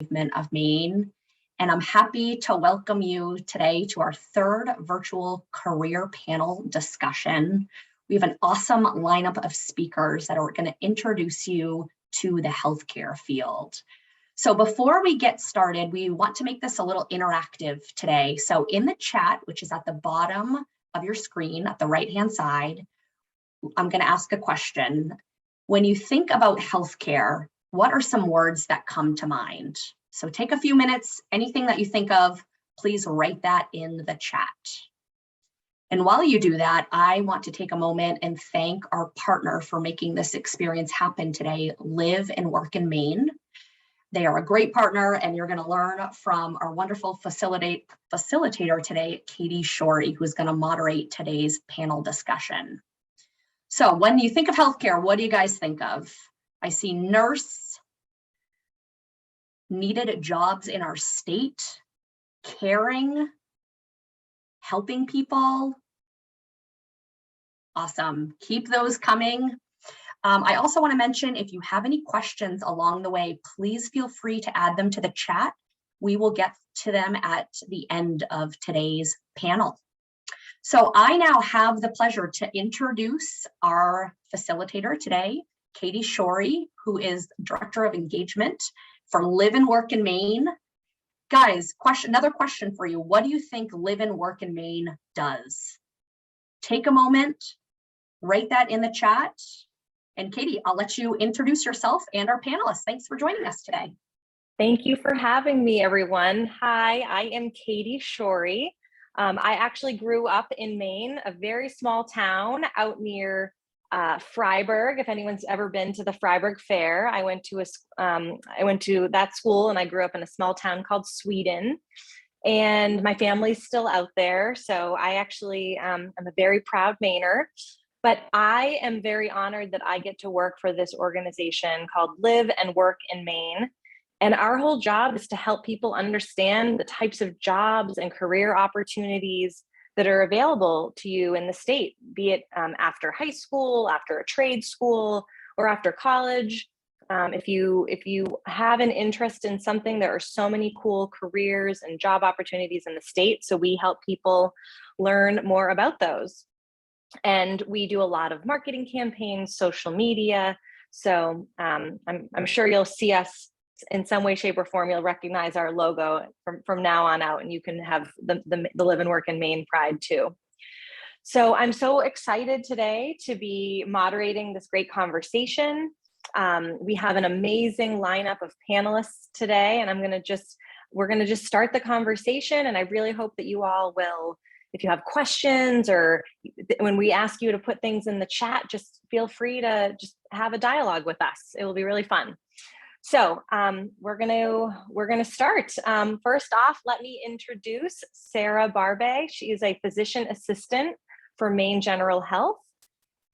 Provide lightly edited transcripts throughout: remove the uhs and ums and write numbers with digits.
of Maine, and I'm happy to welcome you today to our third virtual career panel discussion. We have an awesome lineup of speakers that are going to introduce you to the healthcare field. So before we get started, we want to make this a little interactive today. So in the chat, which is at the bottom of your screen at the right-hand side, I'm going to ask a question. When you think about healthcare, what are some words that come to mind? So take a few minutes, anything that you think of, please write that in the chat. And while you do that, I want to take a moment and thank our partner for making this experience happen today, Live and Work in Maine. They are a great partner, and you're going to learn from our wonderful facilitator today, Katie Shorey, who's going to moderate today's panel discussion. So when you think of healthcare, what do you guys think of? I see nurse, needed jobs in our state, caring, helping people. Awesome. Keep those coming. I also want to mention, if you have any questions along the way, please feel free to add them to the chat. We will get to them at the end of today's panel. So I now have the pleasure to introduce our facilitator today, Katie Shorey, who is Director of Engagement for Live and Work in Maine. Guys, another question for you. What do you think Live and Work in Maine does? Take a moment, write that in the chat. And Katie, I'll let you introduce yourself and our panelists. Thanks for joining us today. Thank you for having me, everyone. Hi, I am Katie Shorey. I actually grew up in Maine, a very small town out near Freiburg. If anyone's ever been to the Freiburg Fair, I went to that school, and I grew up in a small town called Sweden. And my family's still out there, so I actually am a very proud Mainer. But I am very honored that I get to work for this organization called Live and Work in Maine. And our whole job is to help people understand the types of jobs and career opportunities that are available to you in the state, be it after high school, after a trade school, or after college. If you have an interest in something, there are so many cool careers and job opportunities in the state. So we help people learn more about those. And we do a lot of marketing campaigns, social media. So I'm sure you'll see us in some way, shape, or form. You'll recognize our logo from now on out, and you can have the Live and Work in Maine pride too. So I'm so excited today to be moderating this great conversation. We have an amazing lineup of panelists today, and we're gonna just start the conversation. And I really hope that you all will, if you have questions, or when we ask you to put things in the chat, just feel free to just have a dialogue with us. It will be really fun. So we're gonna start. First off, let me introduce Sarah Barbay. She is a physician assistant for Maine General Health.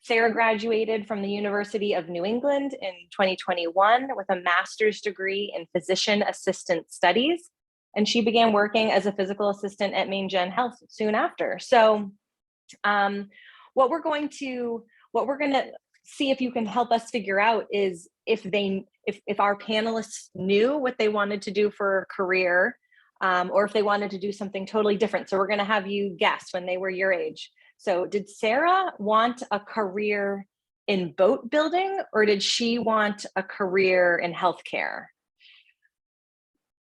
Sarah graduated from the University of New England in 2021 with a master's degree in physician assistant studies, and she began working as a physical assistant at Maine Gen Health soon after. So what we're gonna see if you can help us figure out is if our panelists knew what they wanted to do for a career, or if they wanted to do something totally different. So we're going to have you guess when they were your age. So did Sarah want a career in boat building, or did she want a career in healthcare?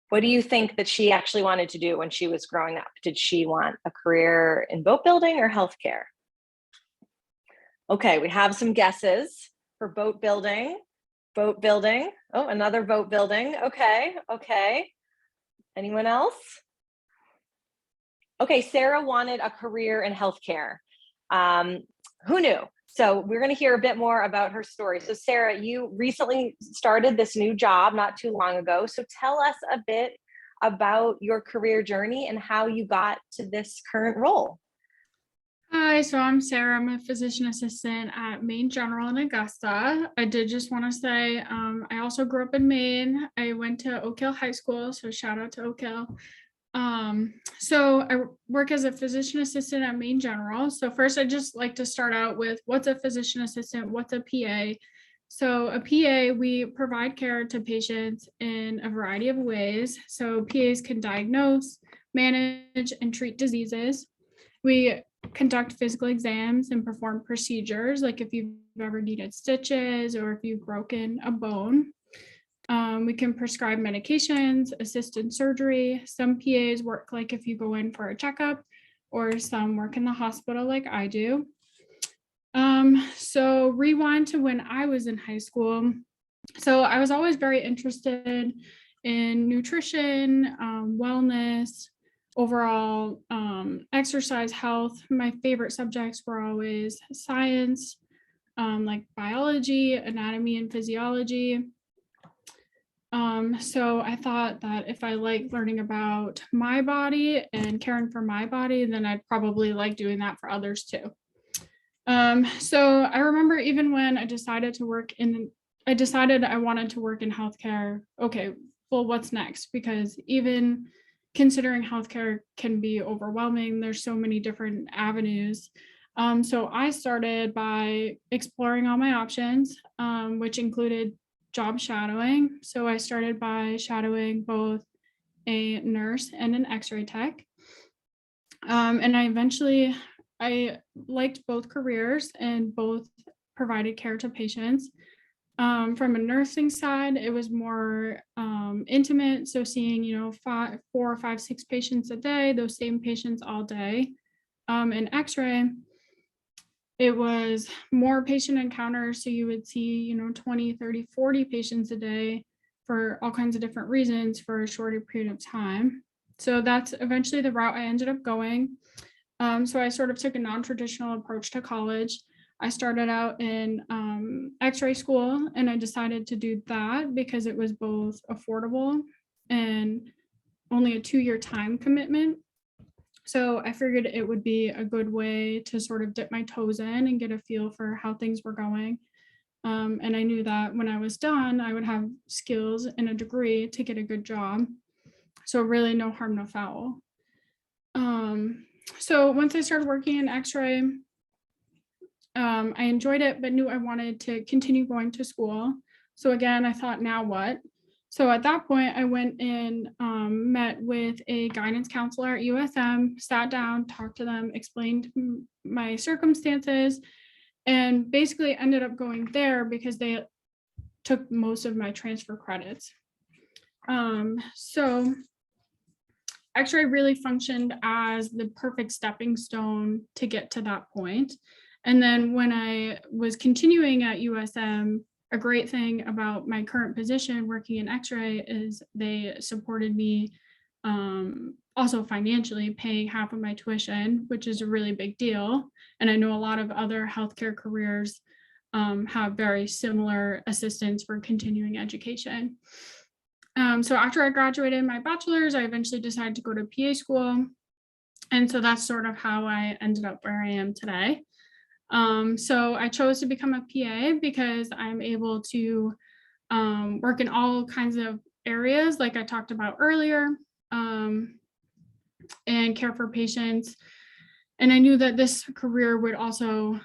What do you think that she actually wanted to do when she was growing up? Did she want a career in boat building or healthcare? Okay, we have some guesses for boat building. Boat building. Oh, another boat building. Okay. Anyone else? Okay, Sarah wanted a career in healthcare. Who knew? So we're going to hear a bit more about her story. So Sarah, you recently started this new job not too long ago. So tell us a bit about your career journey and how you got to this current role. Hi, so I'm Sarah. I'm a physician assistant at Maine General in Augusta. I did just want to say I also grew up in Maine. I went to Oak Hill High School, so shout out to Oak Hill. So I work as a physician assistant at Maine General. So first, I just like to start out with what's a physician assistant, what's a PA. So a PA, we provide care to patients in a variety of ways. So PAs can diagnose, manage, and treat diseases. We conduct physical exams and perform procedures, like if you've ever needed stitches or if you've broken a bone. We can prescribe medications, assist in surgery. Some PAs work like if you go in for a checkup, or some work in the hospital like I do. So rewind to when I was in high school. So I was always very interested in nutrition, wellness, overall exercise health. My favorite subjects were always science, like biology, anatomy, and physiology. So I thought that if I like learning about my body and caring for my body, then I'd probably like doing that for others too. So I remember even when I decided I wanted to work in healthcare. Okay, well, what's next? Because even considering healthcare can be overwhelming. There's so many different avenues. So I started by exploring all my options, which included job shadowing. So I started by shadowing both a nurse and an x-ray tech. And I liked both careers and both provided care to patients. From a nursing side, it was more intimate. So seeing, 4 or 5, 6 patients a day, those same patients all day. In x-ray, it was more patient encounters. So you would see, 20, 30, 40 patients a day for all kinds of different reasons for a shorter period of time. So that's eventually the route I ended up going. So I sort of took a non-traditional approach to college. I started out in x-ray school, and I decided to do that because it was both affordable and only a 2-year time commitment. So I figured it would be a good way to sort of dip my toes in and get a feel for how things were going. And I knew that when I was done, I would have skills and a degree to get a good job. So really no harm, no foul. So once I started working in x-ray, I enjoyed it, but knew I wanted to continue going to school. So again, I thought, now what? So at that point, I went and met with a guidance counselor at USM, sat down, talked to them, explained my circumstances, and basically ended up going there because they took most of my transfer credits. So x-ray really functioned as the perfect stepping stone to get to that point. And then when I was continuing at USM, a great thing about my current position working in x-ray is they supported me also financially, paying half of my tuition, which is a really big deal. And I know a lot of other healthcare careers have very similar assistance for continuing education. So after I graduated my bachelor's, I eventually decided to go to PA school. And so that's sort of how I ended up where I am today. So I chose to become a PA because I'm able to work in all kinds of areas, like I talked about earlier, and care for patients. And I knew that this career would also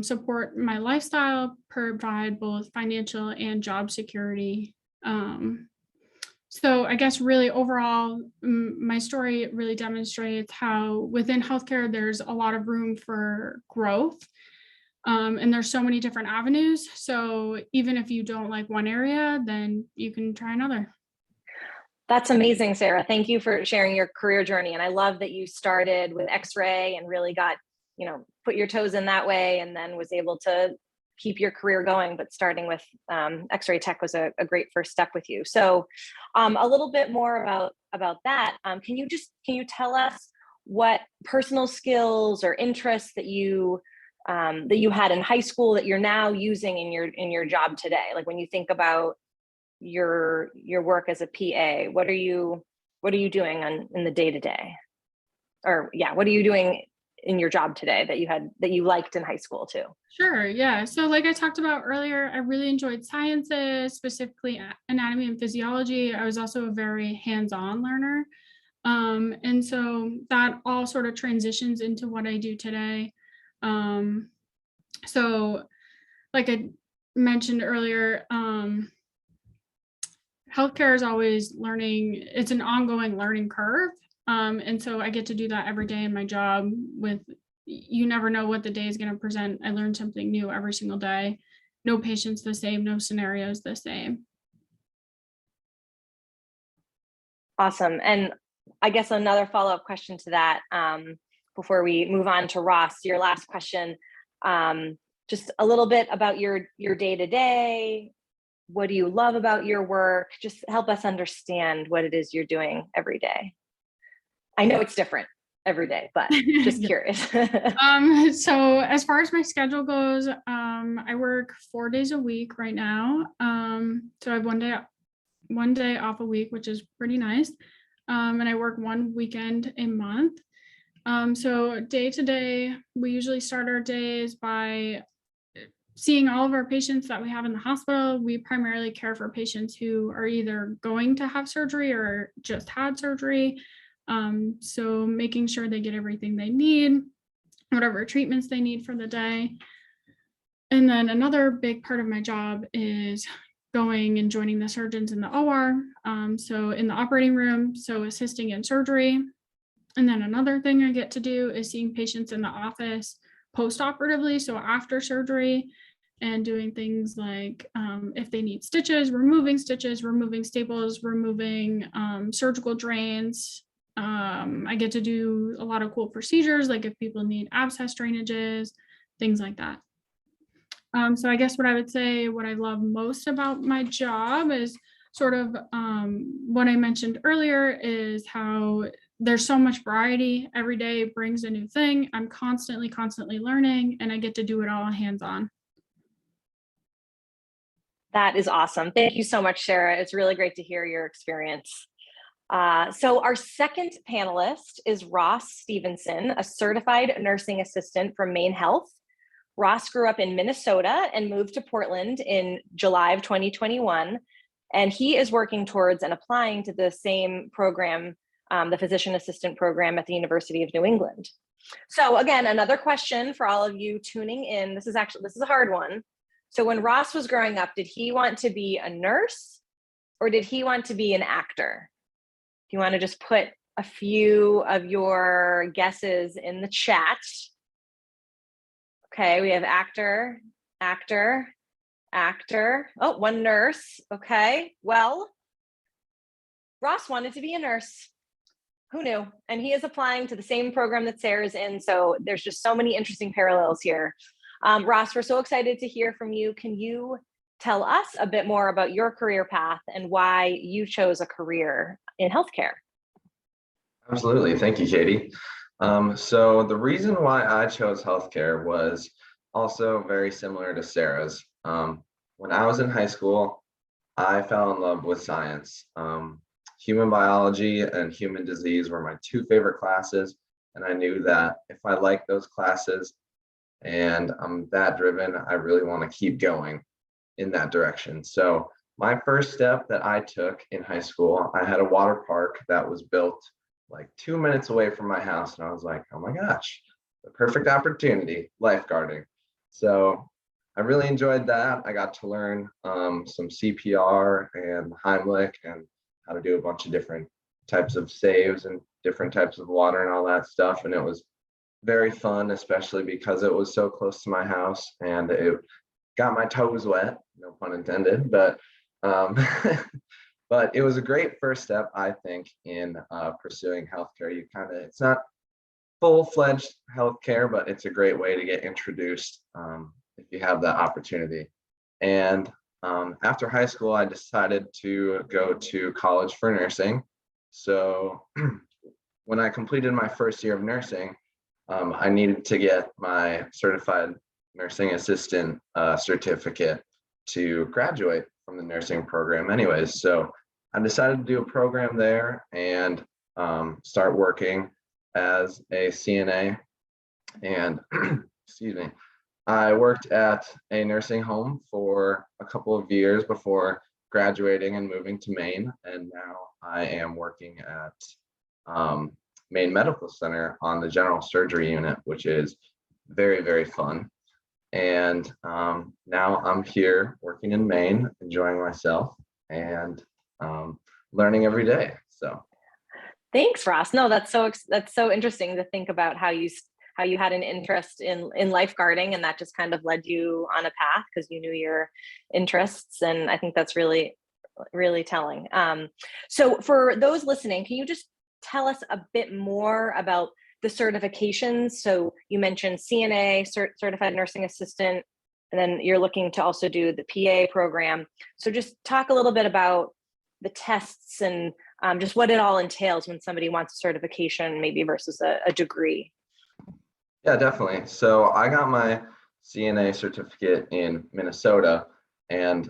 support my lifestyle, provide both financial and job security. So I guess really overall, my story really demonstrates how within healthcare, there's a lot of room for growth. And there's so many different avenues. So even if you don't like one area, then you can try another. That's amazing, Sarah. Thank you for sharing your career journey. And I love that you started with x-ray and really got, put your toes in that way, and then was able to keep your career going, but starting with x-ray tech was a great first step with you. So a little bit more about that. Can you tell us what personal skills or interests that you had in high school that you're now using in your job today? Like when you think about your work as a PA, what are you doing in the day-to-day? Or what are you doing in your job today that you liked in high school too? Sure, yeah. So like I talked about earlier, I really enjoyed sciences, specifically anatomy and physiology. I was also a very hands-on learner. And so that all sort of transitions into what I do today. So like mentioned earlier, healthcare is always learning. It's an ongoing learning curve. And so I get to do that every day in my job. You never know what the day is going to present. I learn something new every single day. No patient's the same, no scenarios the same. Awesome. And I guess another follow-up question to that, before we move on to Ross, your last question, just a little bit about your day-to-day. What do you love about your work? Just help us understand what it is you're doing every day. I know it's different every day, but just curious. So as far as my schedule goes, I work 4 days a week right now. So I have one day off a week, which is pretty nice. And I work one weekend a month. So day to day, we usually start our days by seeing all of our patients that we have in the hospital. We primarily care for patients who are either going to have surgery or just had surgery. So making sure they get everything they need, whatever treatments they need for the day. And then another big part of my job is going and joining the surgeons in the OR. So in the operating room, so assisting in surgery. And then another thing I get to do is seeing patients in the office post-operatively, so after surgery, and doing things like if they need stitches, removing staples, removing surgical drains. I get to do a lot of cool procedures, like if people need abscess drainages, things like that. So I guess what I would say, what I love most about my job is sort of what I mentioned earlier, is how there's so much variety. Every day brings a new thing. I'm constantly learning, and I get to do it all hands-on. That is awesome. Thank you so much, Sarah. It's really great to hear your experience. So our second panelist is Ross Stevensen, a certified nursing assistant from Maine Health. Ross grew up in Minnesota and moved to Portland in July of 2021. And he is working towards and applying to the same program, the physician assistant program at the University of New England. So again, another question for all of you tuning in. This is a hard one. So when Ross was growing up, did he want to be a nurse or did he want to be an actor? Do you want to just put a few of your guesses in the chat? Okay, we have actor. Oh, one nurse. Okay, well, Ross wanted to be a nurse. Who knew? And he is applying to the same program that Sarah's in. So there's just so many interesting parallels here. Ross, we're so excited to hear from you. Can you tell us a bit more about your career path and why you chose a career in healthcare? Absolutely. Thank you, Katie. So the reason why I chose healthcare was also very similar to Sarah's. When I was in high school, I fell in love with science. Human biology and human disease were my two favorite classes. And I knew that if I liked those classes and I'm that driven, I really want to keep going in that direction. So my first step that I took in high school, I had a water park that was built like 2 minutes away from my house. And I was like, oh my gosh, the perfect opportunity, lifeguarding. So I really enjoyed that. I got to learn some CPR and Heimlich and how to do a bunch of different types of saves and different types of water and all that stuff. And it was very fun, especially because it was so close to my house and it got my toes wet, no pun intended, but but it was a great first step, I think, in pursuing healthcare. It's not full-fledged healthcare, but it's a great way to get introduced if you have that opportunity. And after high school, I decided to go to college for nursing. So when I completed my first year of nursing, I needed to get my certified nursing assistant certificate to graduate from the nursing program anyways. So I decided to do a program there and start working as a CNA. And excuse me, I worked at a nursing home for a couple of years before graduating and moving to Maine. And now I am working at Maine Medical Center on the general surgery unit, which is very, very fun. And now I'm here working in Maine, enjoying myself and learning every day. So Thanks, Ross. No, that's so interesting to think about how you had an interest in lifeguarding, and that just kind of led you on a path because you knew your interests. And I think that's really, really telling. So for those listening, can you just tell us a bit more about the certifications? So you mentioned CNA, Certified Nursing Assistant, and then you're looking to also do the PA program. So just talk a little bit about the tests and just what it all entails when somebody wants a certification, maybe versus a degree. yeah, definitely. So I got my CNA certificate in Minnesota, and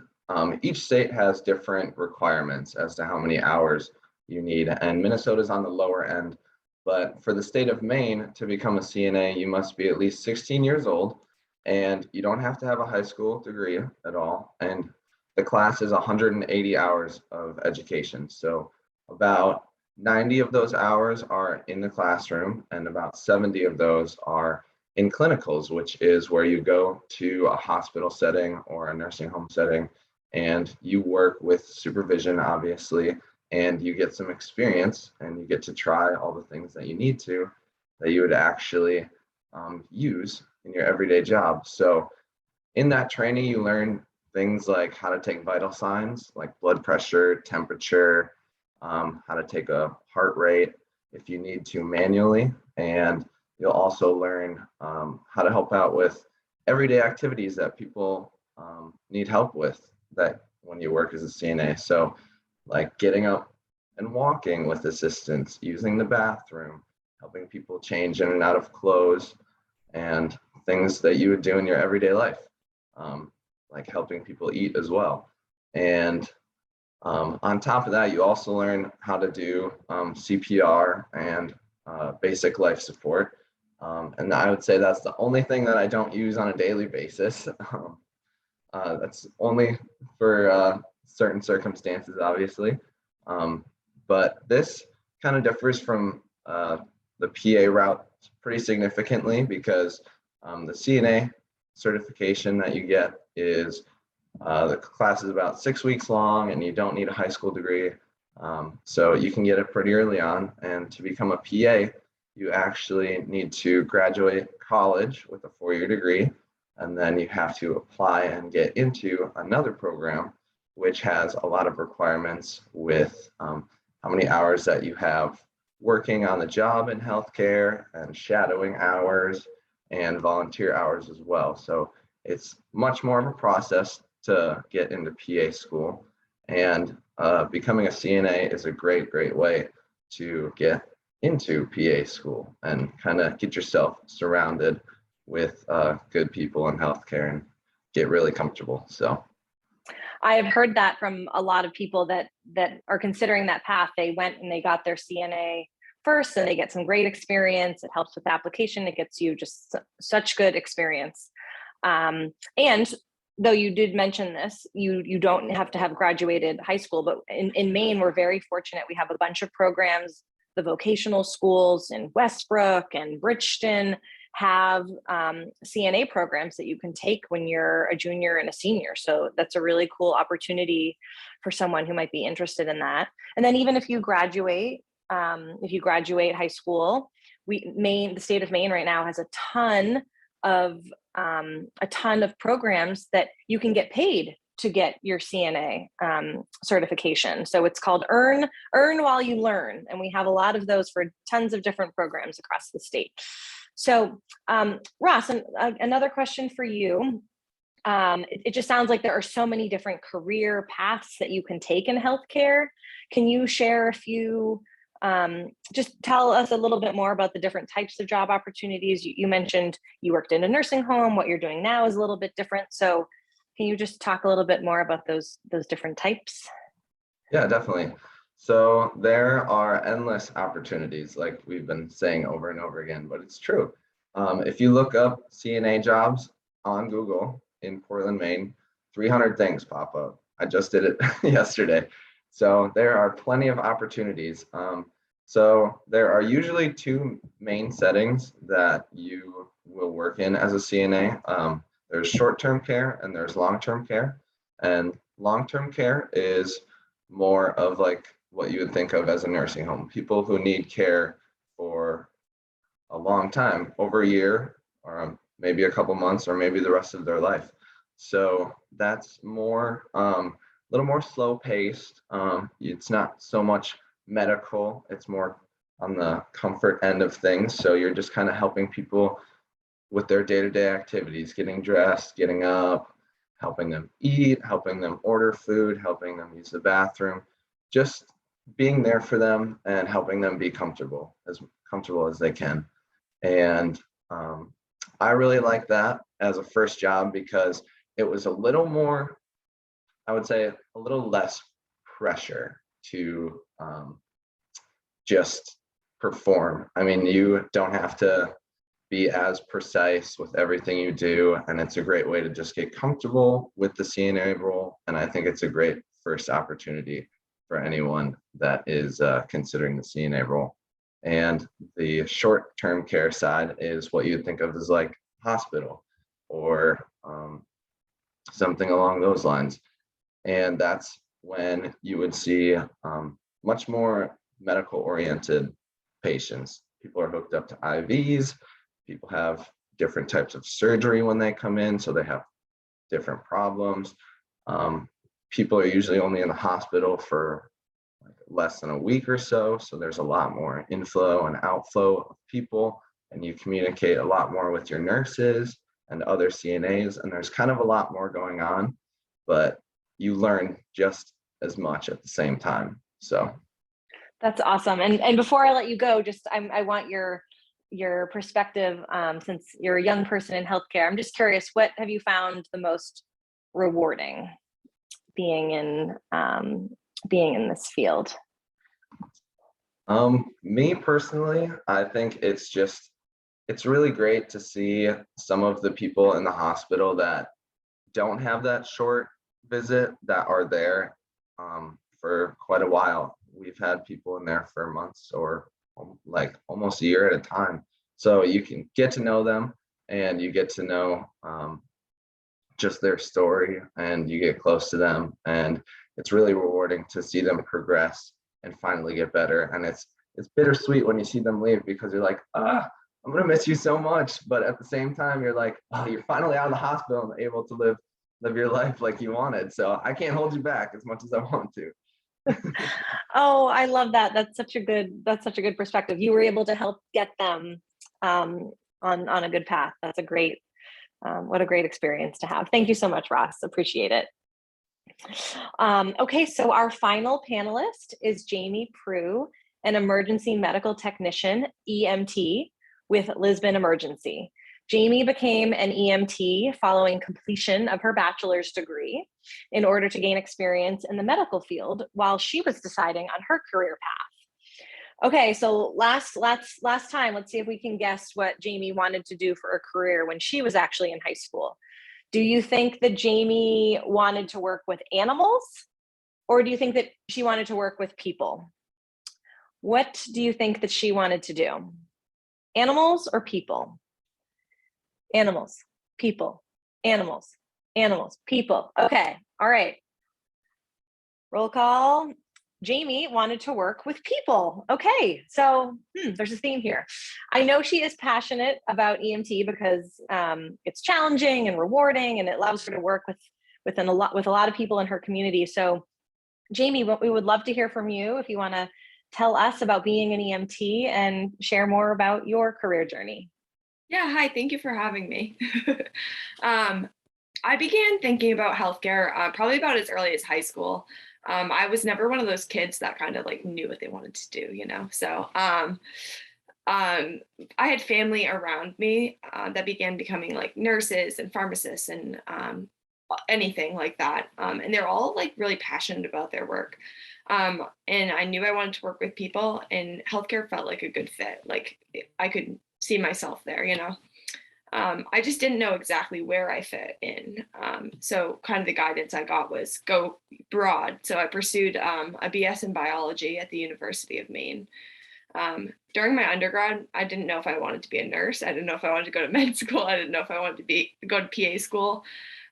each state has different requirements as to how many hours you need. And Minnesota's on the lower end, but for the state of Maine to become a CNA, you must be at least 16 years old, and you don't have to have a high school degree at all. And the class is 180 hours of education. So about 90 of those hours are in the classroom, and about 70 of those are in clinicals, which is where you go to a hospital setting or a nursing home setting, and you work with supervision, obviously, and you get some experience, and you get to try all the things that you need to, that you would actually use in your everyday job. So in that training, you learn things like how to take vital signs like blood pressure, temperature, how to take a heart rate if you need to manually. And you'll also learn how to help out with everyday activities that people need help with that when you work as a CNA. So like getting up and walking with assistance, using the bathroom, helping people change in and out of clothes, and things that you would do in your everyday life, like helping people eat as well. And on top of that, you also learn how to do CPR and basic life support. And I would say that's the only thing that I don't use on a daily basis. That's only for certain circumstances, obviously. But this kind of differs from the PA route pretty significantly because the CNA certification that you get is the class is about 6 weeks long, and you don't need a high school degree. So you can get it pretty early on. And to become a PA, you actually need to graduate college with a 4-year degree, and then you have to apply and get into another program, which has a lot of requirements with how many hours that you have working on the job in healthcare, and shadowing hours, and volunteer hours as well. So it's much more of a process to get into PA school, and becoming a CNA is a great way to get into PA school and kind of get yourself surrounded with good people in healthcare and get really comfortable. So I have heard that from a lot of people that are considering that path. They went and they got their CNA first, and they get some great experience. It helps with the application. It gets you just such good experience. And though you did mention this, you don't have to have graduated high school, but in Maine, we're very fortunate. We have a bunch of programs. The vocational schools in Westbrook and Bridgeton have CNA programs that you can take when you're a junior and a senior. So that's a really cool opportunity for someone who might be interested in that. And then even if you graduate high school, the state of Maine right now has a ton of programs that you can get paid to get your CNA certification. So it's called Earn While You Learn. And we have a lot of those for tons of different programs across the state. So Ross, another question for you. It just sounds like there are so many different career paths that you can take in healthcare. Can you share a few, just tell us a little bit more about the different types of job opportunities? You mentioned you worked in a nursing home. What you're doing now is a little bit different. So can you just talk a little bit more about those different types? yeah, definitely. So there are endless opportunities, like we've been saying over and over again, but it's true. If you look up CNA jobs on Google in Portland, Maine, 300 things pop up. I just did it yesterday. So there are plenty of opportunities. So there are usually 2 main settings that you will work in as a CNA. there's short-term care and there's long-term care. And long-term care is more of like what you would think of as a nursing home. People who need care for a long time, over a year, or maybe a couple months, or maybe the rest of their life. So that's more, a little more slow paced. It's not so much medical, it's more on the comfort end of things. So you're just kind of helping people with their day-to-day activities, getting dressed, getting up, helping them eat, helping them order food, helping them use the bathroom, just being there for them and helping them be comfortable as they can. And I really like that as a first job because it was a little more, I would say, a little less pressure to just perform. I mean, you don't have to be as precise with everything you do, and it's a great way to just get comfortable with the CNA role. And I think it's a great first opportunity for anyone that is considering the CNA role. And the short-term care side is what you'd think of as like hospital or something along those lines. And that's when you would see much more medical-oriented patients. People are hooked up to IVs. People have different types of surgery when they come in, so they have different problems. People are usually only in the hospital for like less than a week or so, so there's a lot more inflow and outflow of people, and you communicate a lot more with your nurses and other CNAs, and there's kind of a lot more going on, but you learn just as much at the same time. So that's awesome. And before I let you go, just I want your perspective, since you're a young person in healthcare. I'm just curious, what have you found the most rewarding being in this field? Me personally, I think it's really great to see some of the people in the hospital that don't have that short visit that are there for quite a while. We've had people in there for months or like almost a year at a time. So you can get to know them and you get to know just their story, and you get close to them, and it's really rewarding to see them progress and finally get better. And it's bittersweet when you see them leave because you're like, I'm gonna miss you so much, but at the same time you're like, oh, you're finally out of the hospital and able to live your life like you wanted. So I can't hold you back as much as I want to. Oh, I love that. That's such a good perspective. You were able to help get them on a good path. That's a great, what a great experience to have. Thank you so much, Ross. Appreciate it. Okay, so our final panelist is Jamie Prue, an emergency medical technician, EMT, with Lisbon Emergency. Jamie became an EMT following completion of her bachelor's degree in order to gain experience in the medical field while she was deciding on her career path. Okay, so last time, let's see if we can guess what Jamie wanted to do for a career when she was actually in high school. Do you think that Jamie wanted to work with animals, or do you think that she wanted to work with people? What do you think that she wanted to do? Animals or people? Animals, people, animals, people. Okay, all right. Roll call. Jamie wanted to work with people. Okay, so there's a theme here. I know she is passionate about EMT because it's challenging and rewarding, and it allows her to work with a lot of people in her community. So, Jamie, we would love to hear from you if you want to tell us about being an EMT and share more about your career journey. Yeah, hi, thank you for having me. I began thinking about healthcare probably about as early as high school. I was never one of those kids that kind of like knew what they wanted to do, you know? So I had family around me that began becoming like nurses and pharmacists and anything like that. And they're all like really passionate about their work. And I knew I wanted to work with people, and healthcare felt like a good fit. Like I could see myself there, you know. I just didn't know exactly where I fit in. So kind of the guidance I got was go broad. So I pursued a BS in biology at the University of Maine. During my undergrad, I didn't know if I wanted to be a nurse. I didn't know if I wanted to go to med school. I didn't know if I wanted to go to PA school.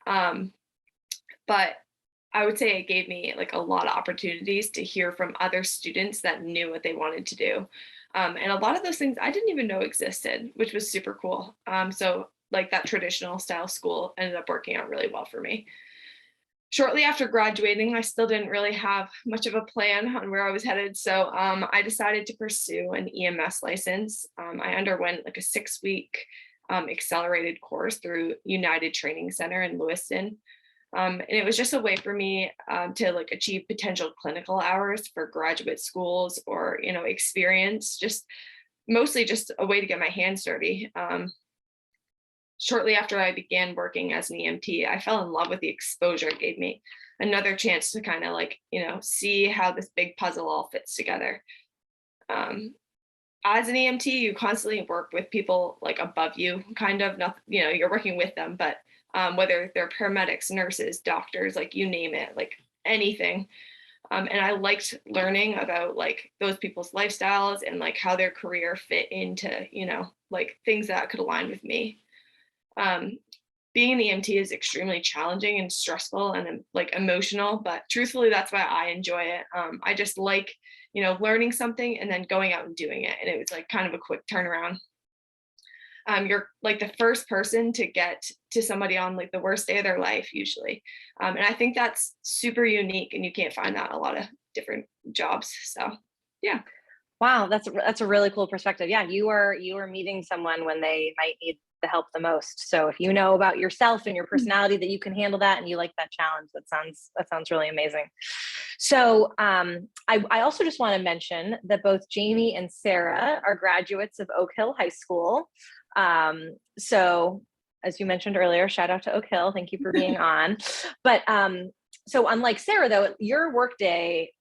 But I would say it gave me like a lot of opportunities to hear from other students that knew what they wanted to do. And a lot of those things I didn't even know existed, which was super cool. So like that traditional style school ended up working out really well for me. Shortly after graduating, I still didn't really have much of a plan on where I was headed. So I decided to pursue an EMS license. I underwent like a 6-week accelerated course through United Training Center in Lewiston. And it was just a way for me to like achieve potential clinical hours for graduate schools or, experience, just mostly just a way to get my hands dirty. Shortly after I began working as an EMT, I fell in love with the exposure it gave me. Another chance to kind of like, see how this big puzzle all fits together. As an EMT, you constantly work with people like above you, kind of, not, you're working with them, but whether they're paramedics, nurses, doctors, like you name it, like anything. And I liked learning about like those people's lifestyles and like how their career fit into, like things that could align with me. Being an EMT is extremely challenging and stressful and like emotional, but truthfully, that's why I enjoy it. I just like, learning something and then going out and doing it. And it was like kind of a quick turnaround. You're like the first person to get to somebody on like the worst day of their life usually. And I think that's super unique and you can't find that in a lot of different jobs. So yeah. Wow, that's a really cool perspective. Yeah, you are meeting someone when they might need the help the most. So if you know about yourself and your personality that you can handle that and you like that challenge, that sounds really amazing. So I also just want to mention that both Jamie and Sarah are graduates of Oak Hill High School. So as you mentioned earlier, shout out to Oak Hill. Thank you for being on. But so unlike Sarah, though, your workday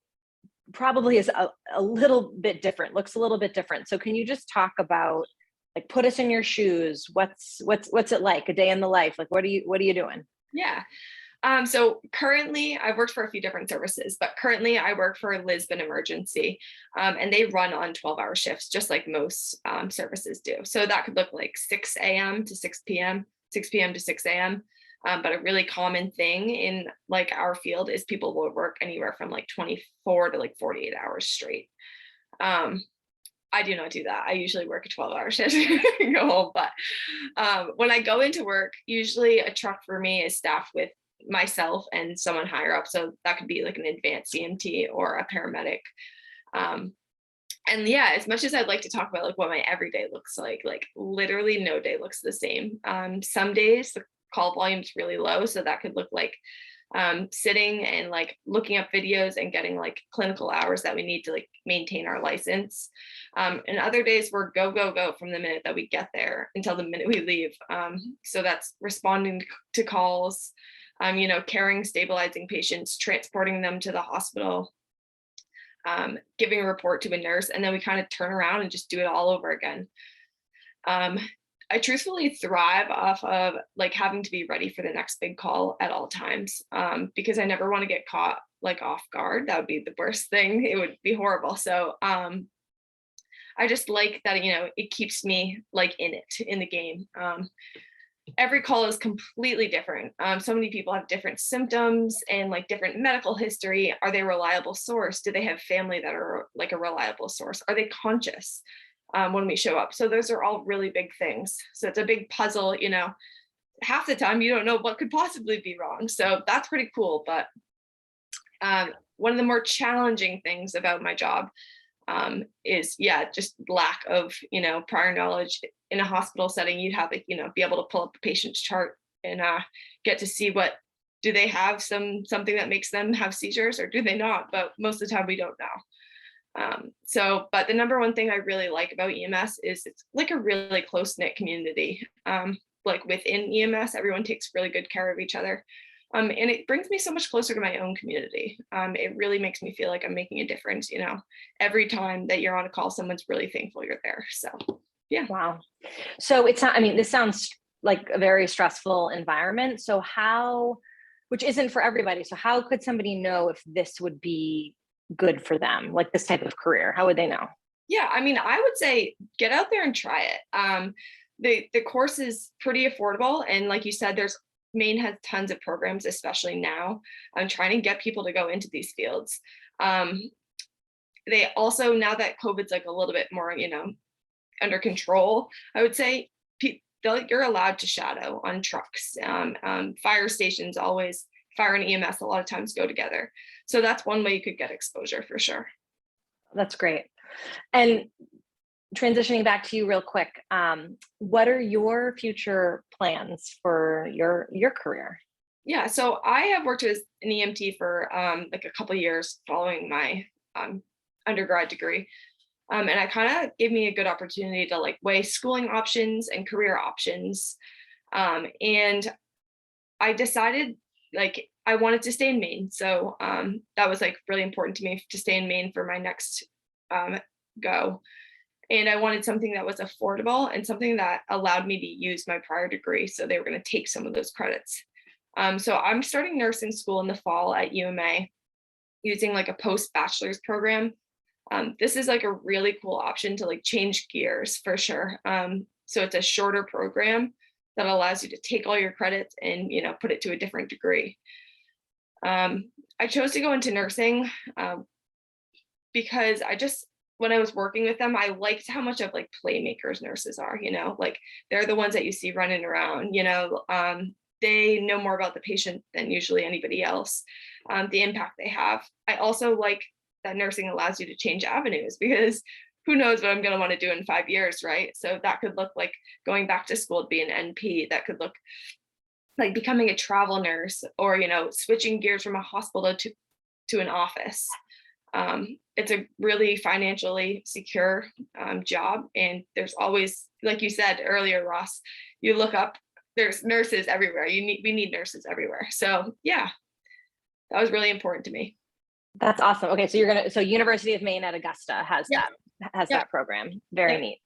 probably is a little bit different, looks a little bit different. So can you just talk about, like, put us in your shoes? What's it like, a day in the life? Like, what are you doing? Yeah. So currently I've worked for a few different services, but currently I work for Lisbon Emergency, and they run on 12-hour shifts, just like most services do. So that could look like 6 a.m. to 6 p.m., 6 p.m. to 6 a.m. But a really common thing in like our field is people will work anywhere from like 24 to like 48 hours straight. I do not do that. I usually work a 12-hour shift and go home. But when I go into work, usually a truck for me is staffed with myself and someone higher up. So that could be like an advanced EMT or a paramedic. And yeah, as much as I'd like to talk about like what my everyday looks like literally no day looks the same. Some days the call volume is really low. So that could look like sitting and like looking up videos and getting like clinical hours that we need to like maintain our license. And other days we're go from the minute that we get there until the minute we leave. So that's responding to calls, caring, stabilizing patients, transporting them to the hospital, giving a report to a nurse, and then we kind of turn around and just do it all over again. I truthfully thrive off of like having to be ready for the next big call at all times, because I never want to get caught like off guard. That would be the worst thing. It would be horrible. So I just like that, it keeps me like in the game. Every call is completely different. So many people have different symptoms and like different medical history. Are they a reliable source? Do they have family that are like a reliable source? Are they conscious when we show up? So those are all really big things. So it's a big puzzle, half the time you don't know what could possibly be wrong. So that's pretty cool. But one of the more challenging things about my job is just lack of, prior knowledge. In a hospital setting, you'd have to, be able to pull up the patient's chart and get to see what, do they have something that makes them have seizures or do they not? But most of the time we don't know. But the number one thing I really like about EMS is it's like a really close-knit community. Like within EMS, everyone takes really good care of each other. And it brings me so much closer to my own community. It really makes me feel like I'm making a difference, every time that you're on a call, someone's really thankful you're there. So, yeah. Wow. So this sounds like a very stressful environment. So which isn't for everybody. So how could somebody know if this would be good for them, like this type of career? How would they know? Yeah, I mean, I would say get out there and try it. The course is pretty affordable, and like you said, Maine has tons of programs, especially now. I'm trying to get people to go into these fields. They also, now that COVID's like a little bit more, under control, I would say you're allowed to shadow on trucks. Fire stations always, fire and EMS a lot of times go together. So that's one way you could get exposure for sure. That's great. And transitioning back to you real quick, what are your future plans for your career? Yeah, so I have worked as an EMT for like a couple of years following my undergrad degree. And it kind of gave me a good opportunity to like weigh schooling options and career options. And I decided like I wanted to stay in Maine. So that was like really important to me to stay in Maine for my next go. And I wanted something that was affordable and something that allowed me to use my prior degree. So they were going to take some of those credits. So I'm starting nursing school in the fall at UMA using like a post-bachelor's program. This is like a really cool option to like change gears for sure. So it's a shorter program that allows you to take all your credits and, put it to a different degree. I chose to go into nursing because when I was working with them, I liked how much of like playmakers nurses are, like they're the ones that you see running around, they know more about the patient than usually anybody else, the impact they have. I also like that nursing allows you to change avenues because who knows what I'm going to want to do in 5 years, right? So that could look like going back to school to be an NP. That could look like becoming a travel nurse or, switching gears from a hospital to an office. It's a really financially secure job. And there's always, like you said earlier, Ross, you look up, there's nurses everywhere. We need nurses everywhere. So yeah, that was really important to me. That's awesome. Okay, so University of Maine at Augusta has that program. Very neat.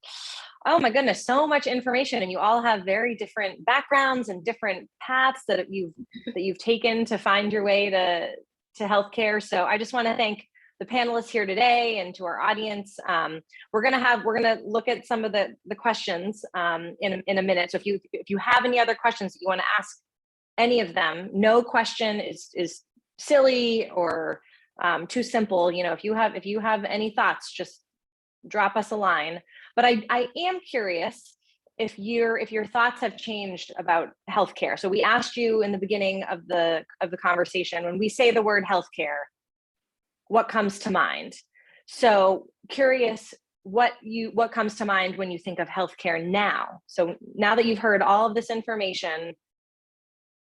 Oh my goodness, so much information, and you all have very different backgrounds and different paths that you've taken to find your way to healthcare. So I just want to thank the panelists here today and to our audience. We're gonna look at some of the questions in a minute. So if you have any other questions that you want to ask any of them, no question is silly or too simple. If you have any thoughts, just drop us a line. But I am curious if your thoughts have changed about healthcare. So we asked you in the beginning of the conversation, when we say the word healthcare, what comes to mind? So curious what comes to mind when you think of healthcare now. So now that you've heard all of this information,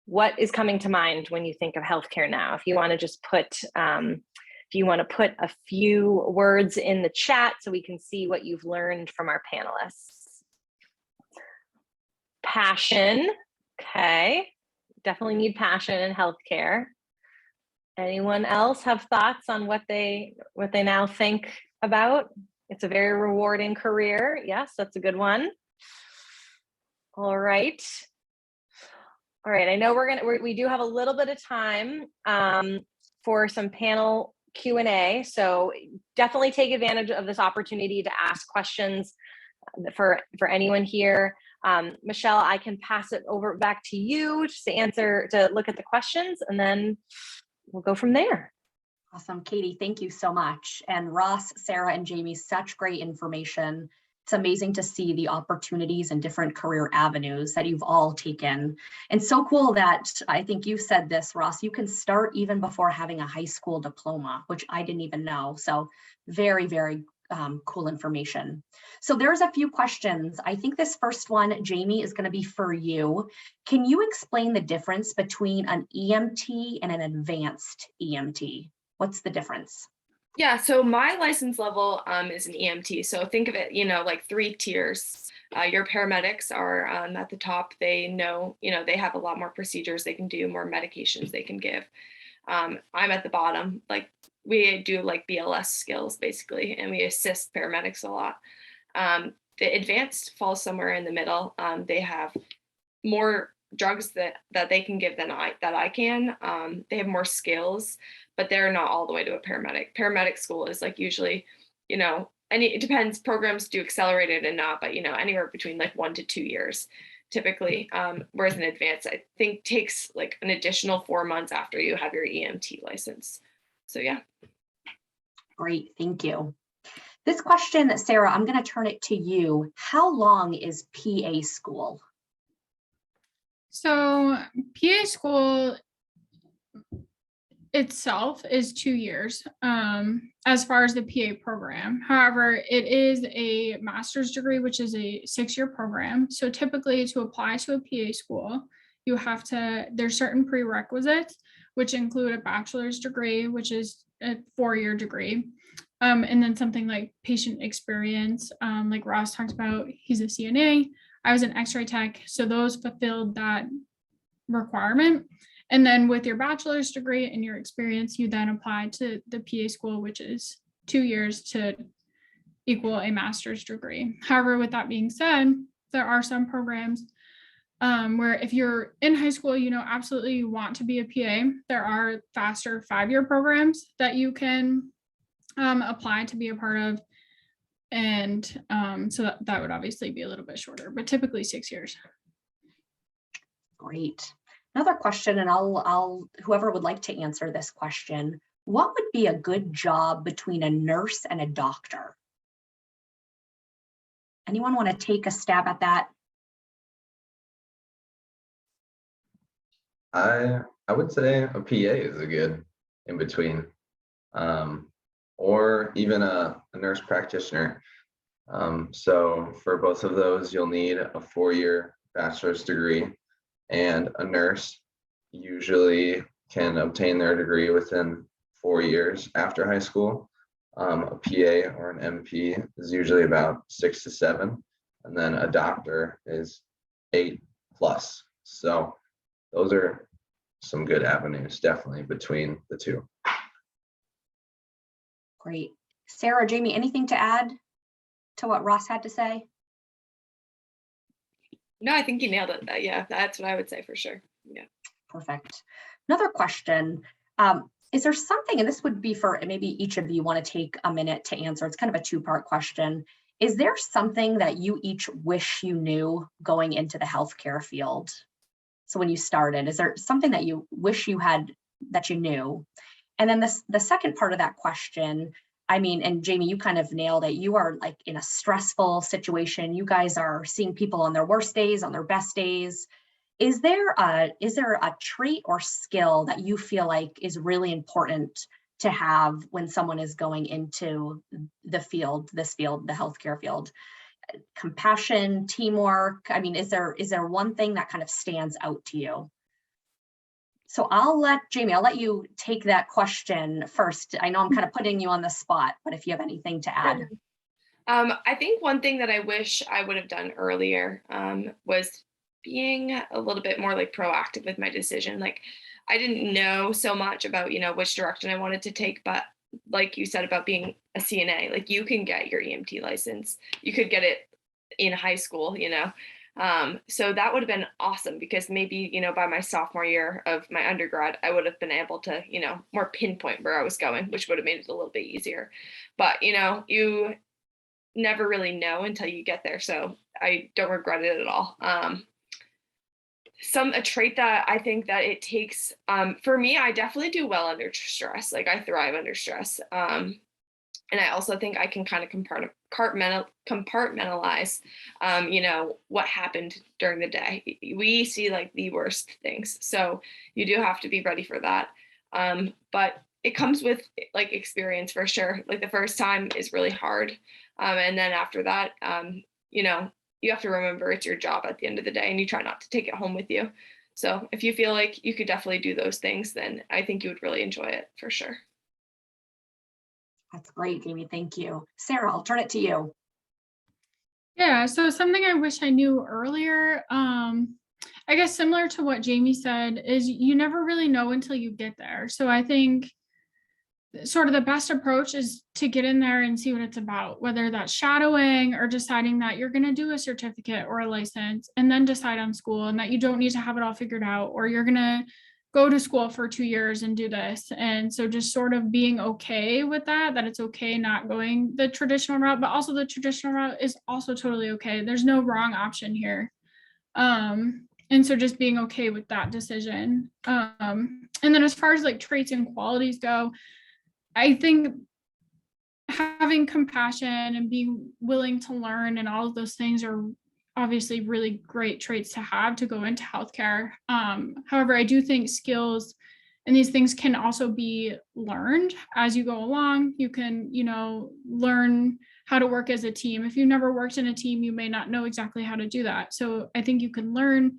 what is coming to mind when you think of healthcare now? If you want to just put a few words in the chat so we can see what you've learned from our panelists. Passion. Okay. Definitely need passion in healthcare. Anyone else have thoughts on what they now think about? It's a very rewarding career. Yes, that's a good one. All right. I know we do have a little bit of time for some panel Q&A. So definitely take advantage of this opportunity to ask questions for anyone here. Michelle, I can pass it over back to you just to look at the questions, and then we'll go from there. Awesome, Katie, thank you so much. And Ross, Sarah, and Jamie, such great information. It's amazing to see the opportunities and different career avenues that you've all taken. And so cool that, I think you said this, Ross, you can start even before having a high school diploma, which I didn't even know. So very, very cool information. So there's a few questions. I think this first one, Jamie, is going to be for you. Can you explain the difference between an EMT and an advanced EMT? What's the difference? Yeah, so my license level is an EMT. So think of it, like 3 tiers. Your paramedics are at the top. They know, they have a lot more procedures they can do, more medications they can give. I'm at the bottom. Like we do like BLS skills basically, and we assist paramedics a lot. The advanced falls somewhere in the middle. They have more drugs that they can give than I can. They have more skills, but they're not all the way to a paramedic. Paramedic school is like usually, it depends, programs do accelerated and not, but anywhere between like 1 to 2 years typically. Whereas an advanced, I think, takes like an additional 4 months after you have your EMT license. So yeah. Great, thank you. This question, Sarah, I'm going to turn it to you. How long is PA school? So PA school itself is 2 years as far as the PA program. However, it is a master's degree, which is a 6-year program. So typically to apply to a PA school, you have to, there's certain prerequisites, which include a bachelor's degree, which is a 4-year degree. And then something like patient experience, like Ross talked about, he's a CNA. I was an X-ray tech. So those fulfilled that requirement. And then with your bachelor's degree and your experience, you then apply to the PA school, which is 2 years to equal a master's degree. However, with that being said, there are some programs where if you're in high school, absolutely you want to be a PA, there are faster 5-year programs that you can apply to be a part of. And so that would obviously be a little bit shorter, but typically 6 years. Great. Another question, and I'll whoever would like to answer this question, what would be a good job between a nurse and a doctor? Anyone want to take a stab at that? I would say a PA is a good in between, or even a nurse practitioner. So for both of those, you'll need a 4-year bachelor's degree, and a nurse usually can obtain their degree within 4 years after high school. A PA or an MP is usually about 6 to 7, and then a doctor is 8+. So those are some good avenues, definitely, between the two. Great. Sarah, Jamie, anything to add to what Ross had to say? No, I think you nailed it. Yeah, that's what I would say for sure. Yeah. Perfect. Another question. Is there something, and this would be for maybe each of you want to take a minute to answer, it's kind of a 2-part question. Is there something that you each wish you knew going into the healthcare field? So when you started, is there something that you wish you had that you knew? And then the second part of that question, I mean, and Jamie, you kind of nailed it. You are like in a stressful situation. You guys are seeing people on their worst days, on their best days. Is there a trait or skill that you feel like is really important to have when someone is going into the healthcare field? Compassion, teamwork. I mean, is there one thing that kind of stands out to you? So Jamie, I'll let you take that question first. I know I'm kind of putting you on the spot, but if you have anything to add. I think one thing that I wish I would have done earlier was being a little bit more like proactive with my decision. Like I didn't know so much about, which direction I wanted to take, but like you said about being a CNA, like you can get your EMT license. You could get it in high school, so that would have been awesome because maybe, by my sophomore year of my undergrad, I would have been able to, more pinpoint where I was going, which would have made it a little bit easier. But, you never really know until you get there. So I don't regret it at all. A trait that I think that it takes, for me, I definitely do well under stress. Like I thrive under stress. And I also think I can kind of compartmentalize, what happened during the day. We see like the worst things. So you do have to be ready for that. But it comes with like experience for sure. Like the first time is really hard. And then after that, you have to remember it's your job at the end of the day and you try not to take it home with you. So if you feel like you could definitely do those things, then I think you would really enjoy it for sure. That's great, Jamie. Thank you. Sarah, I'll turn it to you. Yeah, so something I wish I knew earlier, I guess similar to what Jamie said, is you never really know until you get there. So I think sort of the best approach is to get in there and see what it's about, whether that's shadowing or deciding that you're going to do a certificate or a license and then decide on school and that you don't need to have it all figured out, or you're going to go to school for 2 years and do this. And so just sort of being okay with that it's okay not going the traditional route, but also the traditional route is also totally okay. There's no wrong option here. And so just being okay with that decision. And then as far as like traits and qualities go, I think having compassion and being willing to learn and all of those things are obviously really great traits to have to go into healthcare. However, I do think skills and these things can also be learned as you go along. You can, learn how to work as a team. If you've never worked in a team, you may not know exactly how to do that. So I think you can learn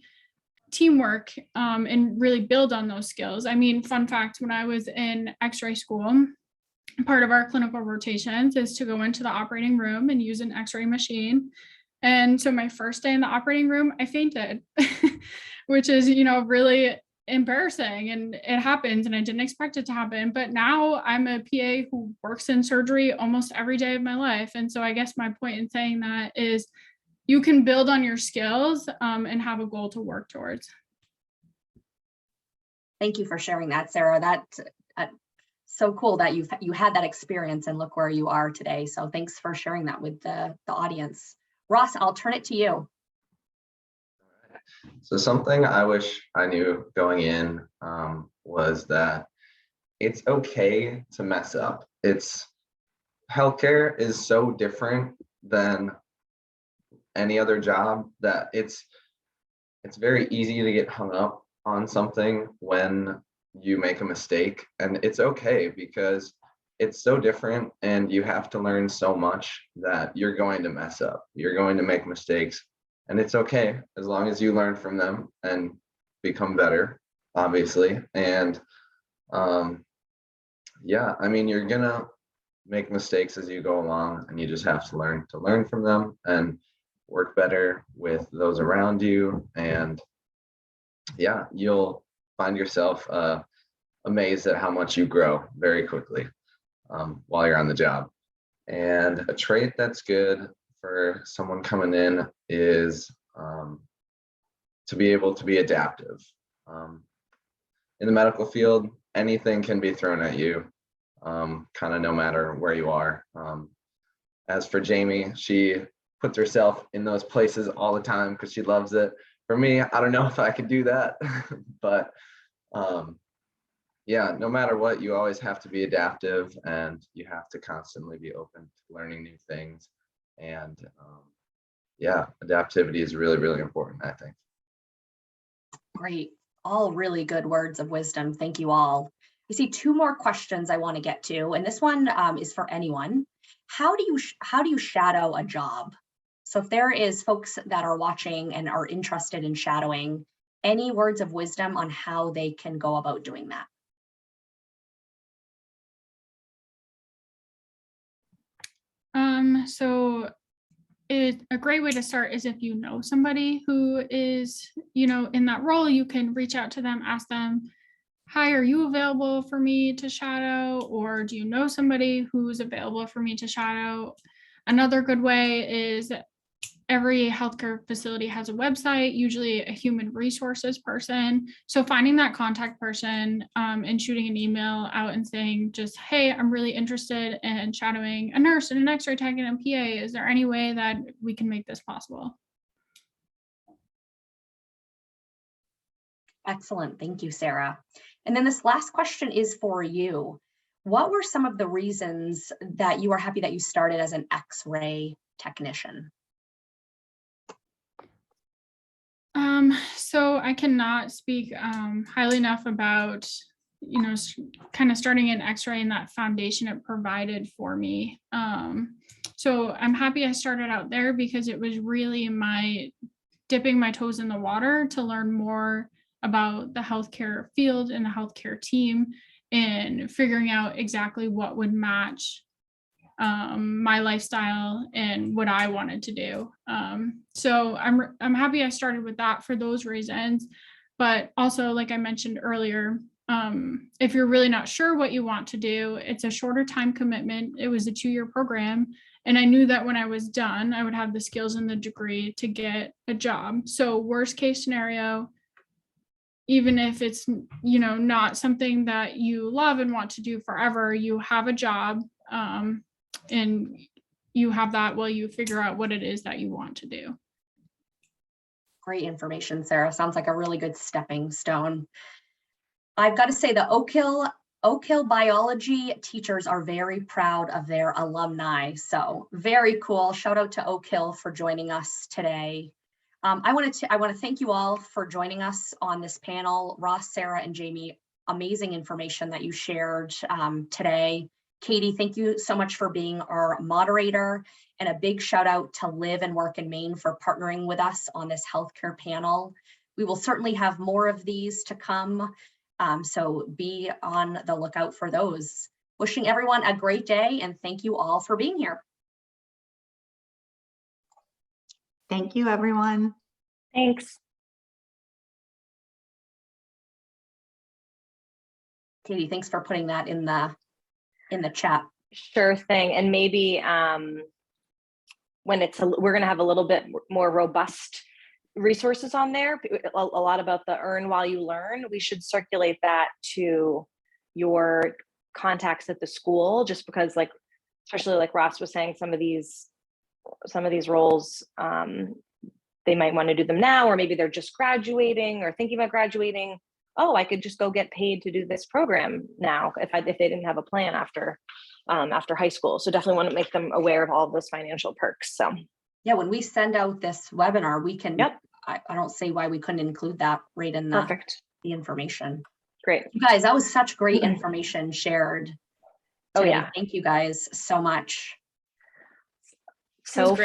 teamwork and really build on those skills. I mean, fun fact, when I was in X-ray school, part of our clinical rotations is to go into the operating room and use an X-ray machine. And so my first day in the operating room, I fainted, which is, really embarrassing, and it happens, and I didn't expect it to happen. But now I'm a PA who works in surgery almost every day of my life. And so I guess my point in saying that is you can build on your skills and have a goal to work towards. Thank you for sharing that, Sarah. That's so cool that you had that experience and look where you are today. So thanks for sharing that with the audience. Ross, I'll turn it to you. So something I wish I knew going in was that it's okay to mess up. Healthcare is so different than any other job that it's very easy to get hung up on something when you make a mistake, and it's okay because it's so different and you have to learn so much that you're going to mess up. You're going to make mistakes, and it's okay as long as you learn from them and become better, obviously. And yeah, I mean, you're gonna make mistakes as you go along, and you just have to learn from them and work better with those around you. And yeah, you'll find yourself amazed at how much you grow very quickly while you're on the job. And a trait that's good for someone coming in is to be able to be adaptive. In the medical field, anything can be thrown at you, kind of no matter where you are. As for Jamie, she puts herself in those places all the time because she loves it. For me, I don't know if I could do that, but yeah, no matter what, you always have to be adaptive, and you have to constantly be open to learning new things. And yeah, adaptivity is really, really important, I think. Great. All really good words of wisdom. Thank you all. You see 2 more questions I want to get to, and this one is for anyone. How do you shadow a job? So if there is folks that are watching and are interested in shadowing, any words of wisdom on how they can go about doing that? So a great way to start is if you know somebody who is, in that role, you can reach out to them, ask them, hi, are you available for me to shadow? Or do you know somebody who's available for me to shadow? Another good way is every healthcare facility has a website, usually a human resources person. So finding that contact person and shooting an email out and saying just, hey, I'm really interested in shadowing a nurse and an X-ray tech and a PA. Is there any way that we can make this possible? Excellent. Thank you, Sarah. And then this last question is for you. What were some of the reasons that you are happy that you started as an X-ray technician? So I cannot speak highly enough about, kind of starting an X-ray and that foundation it provided for me. So I'm happy I started out there because it was really dipping my toes in the water to learn more about the healthcare field and the healthcare team and figuring out exactly what would match my lifestyle and what I wanted to do. So I'm happy I started with that for those reasons. But also, like I mentioned earlier, if you're really not sure what you want to do, it's a shorter time commitment. It was a 2-year program. And I knew that when I was done, I would have the skills and the degree to get a job. So worst case scenario, even if it's, not something that you love and want to do forever, you have a job, and you have that while you figure out what it is that you want to do. Great information, Sarah. Sounds like a really good stepping stone. I've got to say the Oak Hill biology teachers are very proud of their alumni. So very cool. Shout out to Oak Hill for joining us today. I want to thank you all for joining us on this panel. Ross, Sarah, and Jamie, amazing information that you shared today. Katie, thank you so much for being our moderator, and a big shout out to Live and Work in Maine for partnering with us on this healthcare panel. We will certainly have more of these to come, so be on the lookout for those. Wishing everyone a great day, and thank you all for being here. Thank you, everyone. Thanks. Katie, thanks for putting that in the chat. Sure thing. And maybe when we're going to have a little bit more robust resources on there, a lot about the earn while you learn. We should circulate that to your contacts at the school, just because, like, especially like Ross was saying, some of these roles, they might want to do them now, or maybe they're just graduating or thinking about graduating. Oh, I could just go get paid to do this program now if they didn't have a plan after high school. So definitely want to make them aware of all of those financial perks. So yeah, when we send out this webinar, we can, yep. I don't see why we couldn't include that right in the information. Great. You guys, that was such great information shared today. Oh yeah. Thank you guys so much. So